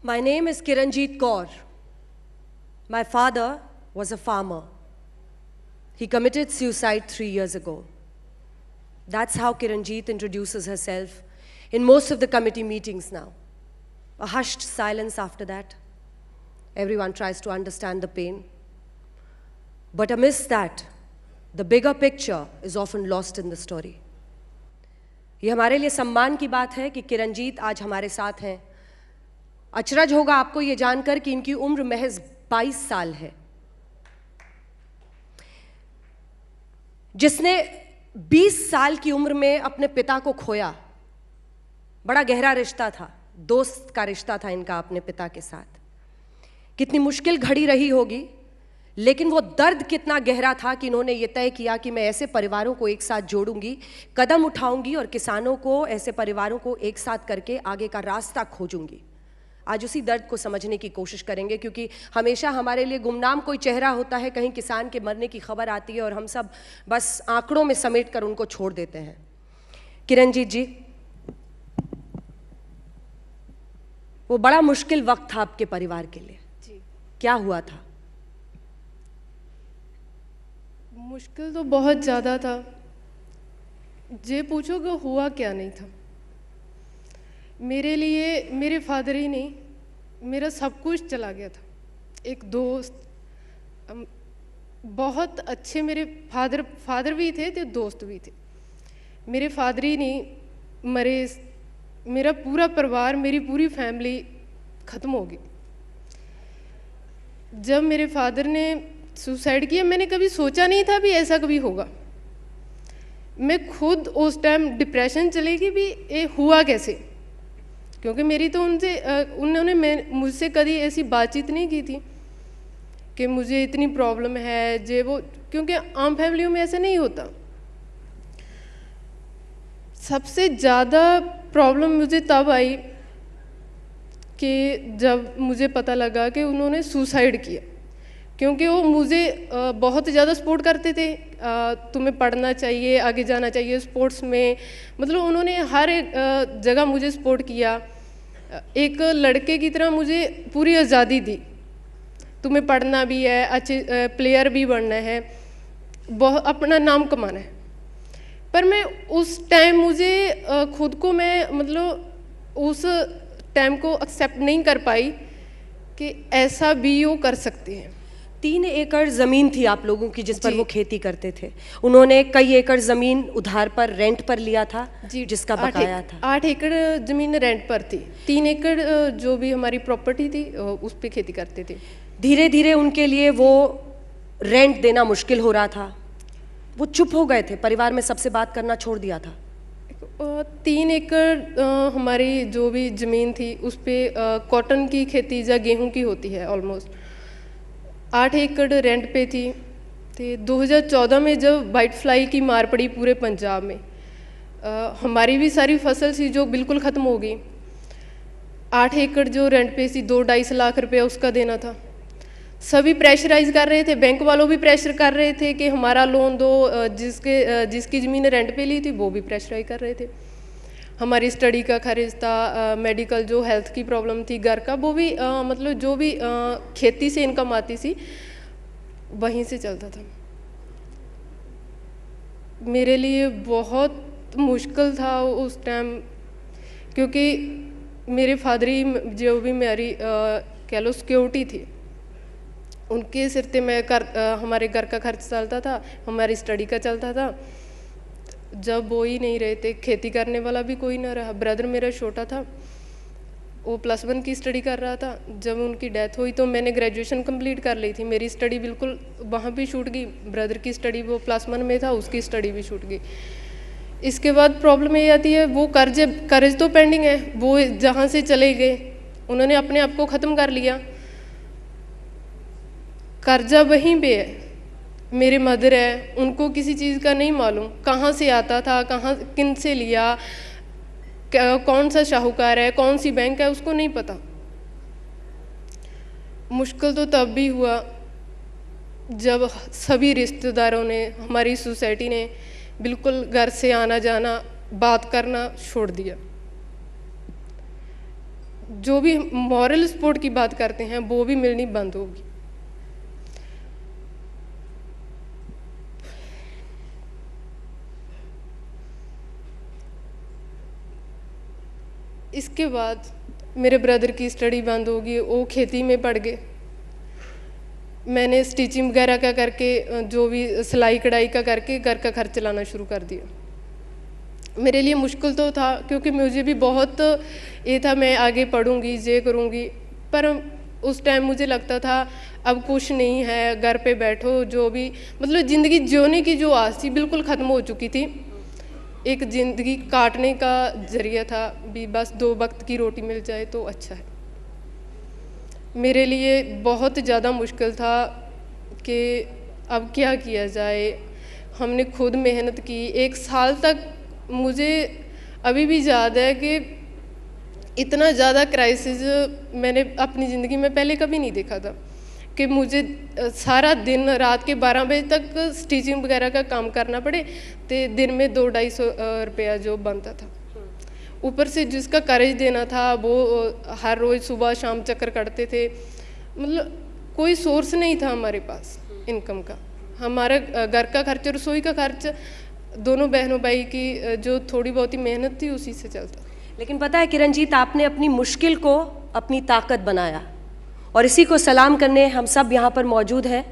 My name is Kiranjeet Kaur. My father was a farmer. He committed suicide 3 years ago. That's how Kiranjeet introduces herself in most of the committee meetings now. A hushed silence after that. Everyone tries to understand the pain. But amidst that, the bigger picture is often lost in the story. ये हमारे लिए सम्मान की बात है कि किरणजीत आज हमारे साथ हैं। अचरज होगा आपको ये जानकर कि इनकी उम्र महज 22 साल है। जिसने 20 साल की उम्र में अपने पिता को खोया, बड़ा गहरा रिश्ता था, दोस्त का रिश्ता था इनका अपने पिता के साथ। कितनी मुश्किल घड़ी रही होगी, लेकिन वो दर्द कितना गहरा था कि इन्होंने ये तय किया कि मैं ऐसे परिवारों को एक साथ जोड़ूंगी, कदम उठाऊंगी और किसानों को, ऐसे परिवारों को एक साथ करके आगे का रास्ता खोजूंगी। आज उसी दर्द को समझने की कोशिश करेंगे, क्योंकि हमेशा हमारे लिए गुमनाम कोई चेहरा होता है, कहीं किसान के मरने की खबर आती है और हम सब बस आंकड़ों में समेट कर उनको छोड़ देते हैं। किरणजीत जी, वो बड़ा मुश्किल वक्त था आपके परिवार के लिए जी। क्या हुआ था? मुश्किल तो बहुत ज़्यादा था। ये पूछो कि हुआ क्या नहीं था। मेरे लिए मेरे फादर ही नहीं, मेरा सब कुछ चला गया था। एक दोस्त, बहुत अच्छे मेरे फादर भी थे तो दोस्त भी थे। मेरे फादर ही नहीं मरे, मेरा पूरा परिवार, मेरी पूरी फैमिली ख़त्म हो गई। जब मेरे फादर ने सुसाइड किया, मैंने कभी सोचा नहीं था भी ऐसा कभी होगा। मैं खुद उस टाइम डिप्रेशन चली गई भी ये हुआ कैसे, क्योंकि मेरी तो उन्होंने मुझसे कभी ऐसी बातचीत नहीं की थी कि मुझे इतनी प्रॉब्लम है जे वो, क्योंकि आम फैमिलियों में ऐसा नहीं होता। सबसे ज़्यादा प्रॉब्लम मुझे तब आई कि जब मुझे पता लगा कि उन्होंने सुसाइड किया, क्योंकि वो मुझे बहुत ज़्यादा सपोर्ट करते थे। तुम्हें पढ़ना चाहिए, आगे जाना चाहिए स्पोर्ट्स में, मतलब उन्होंने हर एक जगह मुझे सपोर्ट किया। एक लड़के की तरह मुझे पूरी आज़ादी दी, तुम्हें पढ़ना भी है, अच्छे प्लेयर भी बनना है, बहुत अपना नाम कमाना है। पर मैं उस टाइम मुझे खुद को मतलब उस टाइम को एक्सेप्ट नहीं कर पाई कि ऐसा भी वो कर सकते हैं। 3 एकड़ ज़मीन थी आप लोगों की जिस पर वो खेती करते थे। उन्होंने कई एकड़ ज़मीन उधार पर, रेंट पर लिया था जी, जिसका बकाया था। 8 एकड़ ज़मीन रेंट पर थी। 3 एकड़ जो भी हमारी प्रॉपर्टी थी उस पर खेती करते थे। धीरे धीरे उनके लिए वो रेंट देना मुश्किल हो रहा था। वो चुप हो गए थे, परिवार में सबसे बात करना छोड़ दिया था। 3 एकड़ हमारी जो भी ज़मीन थी उस पर कॉटन की खेती या गेहूं की होती है ऑलमोस्ट। 8 एकड़ रेंट पे थी। तो 2014 में जब वाइट फ्लाई की मार पड़ी पूरे पंजाब में, हमारी भी सारी फसल थी जो बिल्कुल ख़त्म हो गई। 8 एकड़ जो रेंट पे थी, 2-2.5 लाख रुपया उसका देना था। सभी प्रेशराइज कर रहे थे, बैंक वालों भी प्रेशर कर रहे थे कि हमारा लोन दो। जिसकी ज़मीन रेंट पे ली थी वो भी प्रेशराइज कर रहे थे। हमारी स्टडी का खर्च था, मेडिकल जो हेल्थ की प्रॉब्लम थी, घर का, वो भी मतलब जो भी खेती से इनकम आती थी वहीं से चलता था। मेरे लिए बहुत मुश्किल था उस टाइम, क्योंकि मेरे फादर ही जो भी मेरी कह लो सिक्योरिटी थी, उनके सिर पे हमारे घर का खर्च चलता था, हमारी स्टडी का चलता था। जब वो ही नहीं रहे थे, खेती करने वाला भी कोई ना रहा। ब्रदर मेरा छोटा था, वो +1 की स्टडी कर रहा था। जब उनकी डेथ हुई तो मैंने ग्रेजुएशन कंप्लीट कर ली थी। मेरी स्टडी बिल्कुल वहाँ भी छूट गई। ब्रदर की स्टडी, वो +1 में था, उसकी स्टडी भी छूट गई। इसके बाद प्रॉब्लम ये आती है, वो कर्ज तो पेंडिंग है, वो जहाँ से चले गए उन्होंने अपने आप को ख़त्म कर लिया। कर्जा वहीं पे है। मेरे मदर है, उनको किसी चीज़ का नहीं मालूम कहाँ से आता था, कहाँ किन से लिया, कौन सा शाहूकार है, कौन सी बैंक है, उसको नहीं पता। मुश्किल तो तब भी हुआ जब सभी रिश्तेदारों ने, हमारी सोसाइटी ने बिल्कुल घर से आना जाना, बात करना छोड़ दिया। जो भी मॉरल सपोर्ट की बात करते हैं वो भी मिलनी बंद होगी। इसके बाद मेरे ब्रदर की स्टडी बंद होगी, वो खेती में पड़ गए। मैंने स्टिचिंग वगैरह का करके, जो भी सिलाई कढ़ाई का करके घर का खर्च चलाना शुरू कर दिया। मेरे लिए मुश्किल तो था, क्योंकि मुझे भी बहुत ये था मैं आगे पढ़ूंगी, ये करूंगी, पर उस टाइम मुझे लगता था अब कुछ नहीं है, घर पे बैठो, जो भी मतलब ज़िंदगी जीने की जो आस थी बिल्कुल ख़त्म हो चुकी थी। एक ज़िंदगी काटने का जरिया था भी, बस 2 वक्त की रोटी मिल जाए तो अच्छा है। मेरे लिए बहुत ज़्यादा मुश्किल था कि अब क्या किया जाए। हमने खुद मेहनत की 1 साल तक। मुझे अभी भी याद है कि इतना ज़्यादा क्राइसिस मैंने अपनी ज़िंदगी में पहले कभी नहीं देखा था, कि मुझे सारा दिन रात के 12 बजे तक स्टिचिंग वगैरह का काम करना पड़े, तो दिन में 200-250 रुपया जो बनता था। ऊपर से जिसका कर्ज देना था वो हर रोज़ सुबह शाम चक्कर काटते थे। मतलब कोई सोर्स नहीं था हमारे पास इनकम का। हमारा घर का खर्च, रसोई का खर्च, दोनों बहनों भाई की जो थोड़ी बहुत ही मेहनत थी उसी से चलता। लेकिन पता है किरणजीत, आपने अपनी मुश्किल को अपनी ताकत बनाया, और इसी को सलाम करने हम सब यहाँ पर मौजूद हैं।